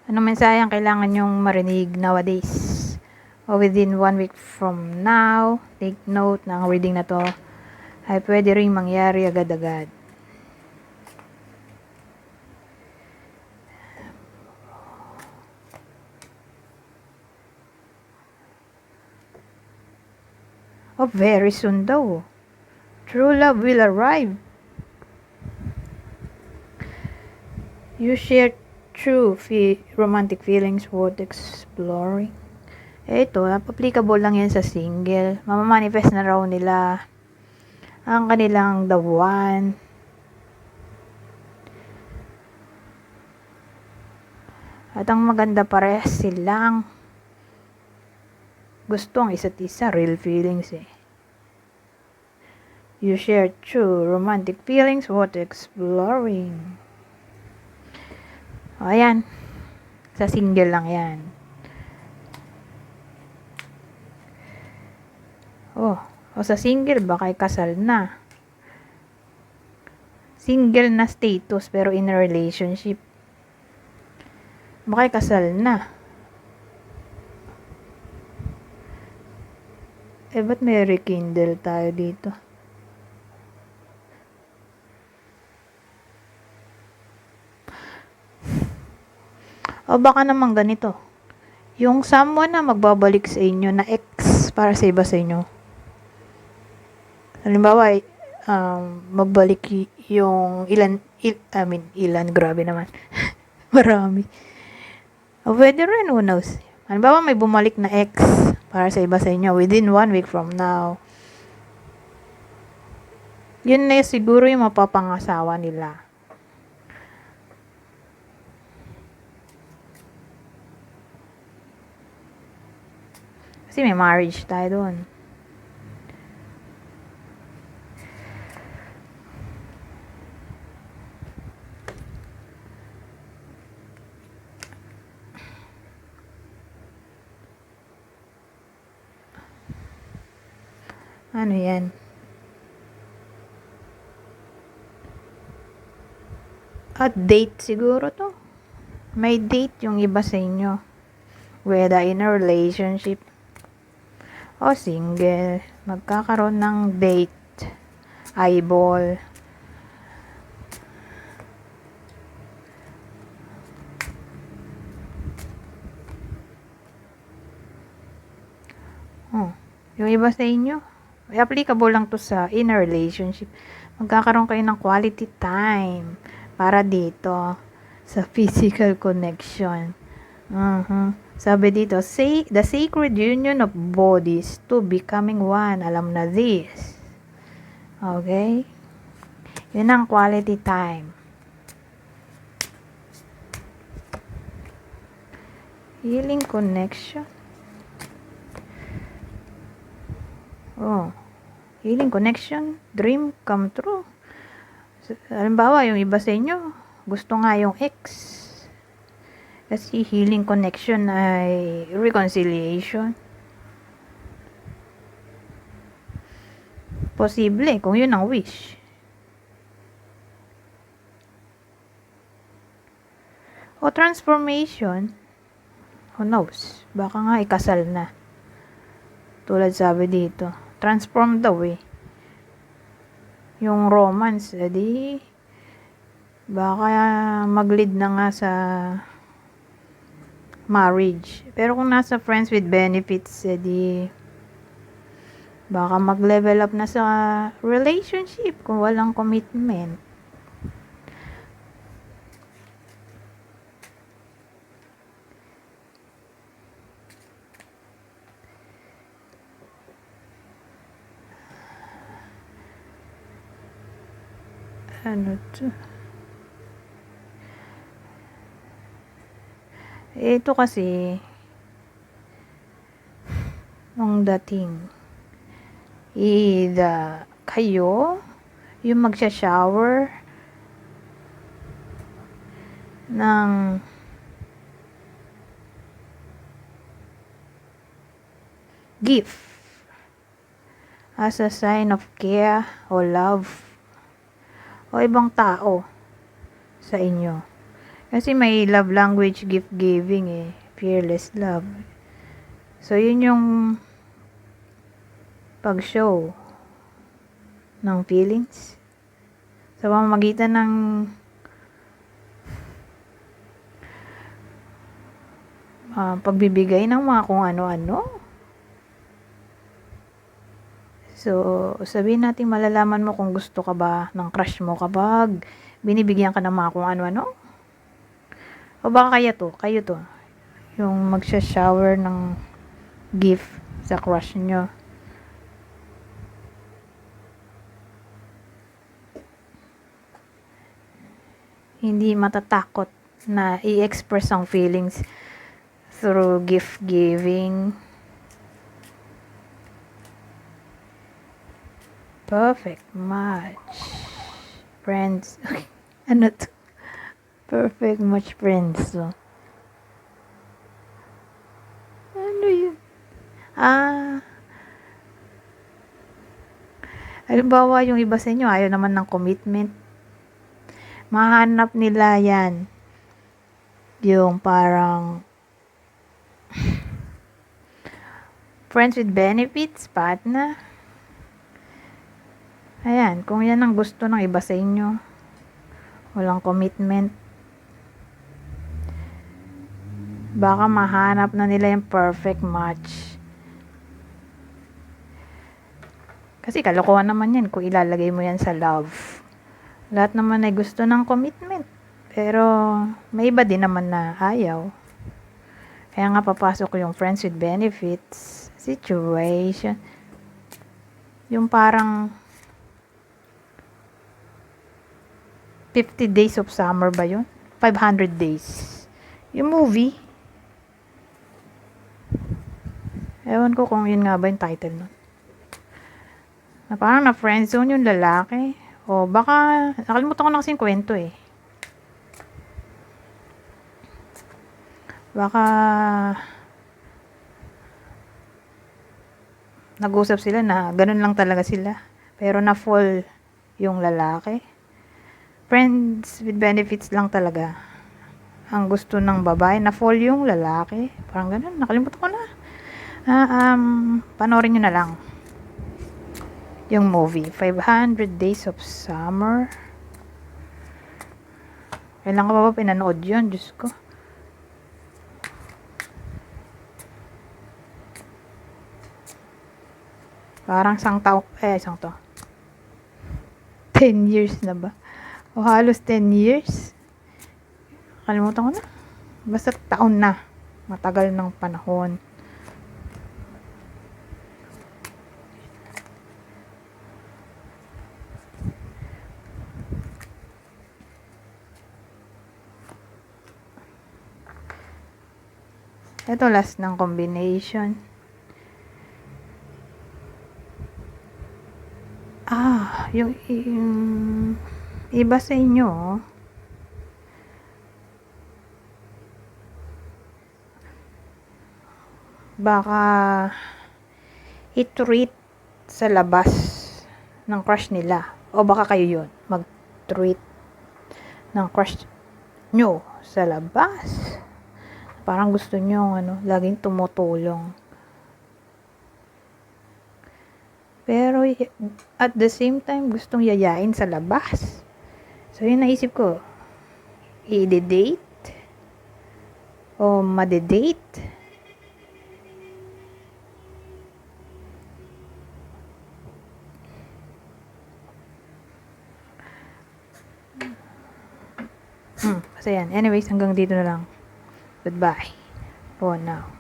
Anong mensahe ang kailangan nyong marinig nowadays? O within 1 week from now, take note na ang reading na to ay pwede ring mangyari agad-agad. Oh, very soon daw. True love will arrive. You share true romantic feelings worth exploring. Ito, applicable lang yan sa single. Mamamanifest na raw nila ang kanilang the one. At ang maganda, parehas silang gusto ang isa't isa, real feelings eh. You share true romantic feelings worth exploring. O, ayan. Sa single lang yan. O sa single, baka kasal na. Single na status, pero in a relationship. Baka kasal na. Ba't may rekindle tayo dito? O baka naman ganito. Yung someone na magbabalik sa inyo na ex para sa iba sa inyo. Halimbawa, magbalik yung ilan, grabe naman. Marami. O pwede rin, who knows. Halimbawa, may bumalik na ex para sa iba sa inyo within 1 week from now. Yun na siguro yung mapapangasawa nila. Kasi may marriage tayo doon. Ano yan? At date siguro to. May date yung iba sa inyo. Whether in a relationship o single. Magkakaroon ng date. Eyeball. Yung iba sa inyo, applicable lang to sa in a relationship. Magkakaroon kayo ng quality time para dito sa physical connection. Sabi dito, say the sacred union of bodies to becoming one. Alam na this. Okay? Yun ang quality time. Healing connection. Healing connection, dream come true. Halimbawa, yung iba sa inyo, gusto nga yung ex. Kasi healing connection ay reconciliation. Posible kung yun ang wish. O transformation, who knows, baka nga ikasal na. Tulad sabi dito, transform daw eh. Yung romance, edi baka mag-lead na nga sa marriage. Pero kung nasa friends with benefits, edi baka mag-level up na sa relationship kung walang commitment. Ano to? Ito kasi ang dating kayo yung magsha-shower ng gift as a sign of care o love o ibang tao sa inyo. Kasi may love language gift giving eh. Fearless love. So, yun yung pag-show ng feelings. Sa pamamagitan ng pagbibigay ng mga kung ano-ano. So, sabihin natin malalaman mo kung gusto ka ba ng crush mo kapag binibigyan ka ng mga kung ano-ano. O baka kayo to, yung magsha-shower ng gift sa crush nyo. Hindi matatakot na i-express ang feelings through gift giving. Perfect match. Friends. Ano to? Perfect match friends. So. Ano yun? Halimbawa yung iba sa inyo ayaw naman ng commitment. Mahanap nila yan. Yung parang friends with benefits, partner. Ayan, kung yan ang gusto ng iba sa inyo, walang commitment, baka mahanap na nila yung perfect match. Kasi kalokohan naman yan kung ilalagay mo yan sa love. Lahat naman ay gusto ng commitment. Pero may iba din naman na ayaw. Kaya nga papasok yung friends with benefits situation. Yung parang 50 Days of Summer ba yun? 500 Days. Yung movie. Ewan ko kung yun nga ba yung title nun. Na parang na friendzone yung lalaki. O baka, nakalimutan ko na kasi yung kwento eh. Baka nag-usap sila na ganun lang talaga sila. Pero na-fall yung lalaki. Friends with benefits lang talaga. Ang gusto ng babae, na-fall yung lalaki. Parang ganun, nakalimutan ko na. Panoorin nyo na lang. Yung movie, 500 Days of Summer. Kailan ka ba pinanood yun? Diyos ko. Parang isang to. 10 years na ba? O halos 10 years. Kalimutan ko na. Basta taon na. Matagal ng panahon. Ito last ng combination. Yung iba sa inyo, baka i-treat sa labas ng crush nila. O baka kayo yun, mag-treat ng crush nyo sa labas. Parang gusto nyo, laging tumutulong. Pero, at the same time, gustong yayain sa labas. So, yun naisip ko, i-date o made-date. Kasi yan. Anyways, hanggang dito na lang. Goodbye for now.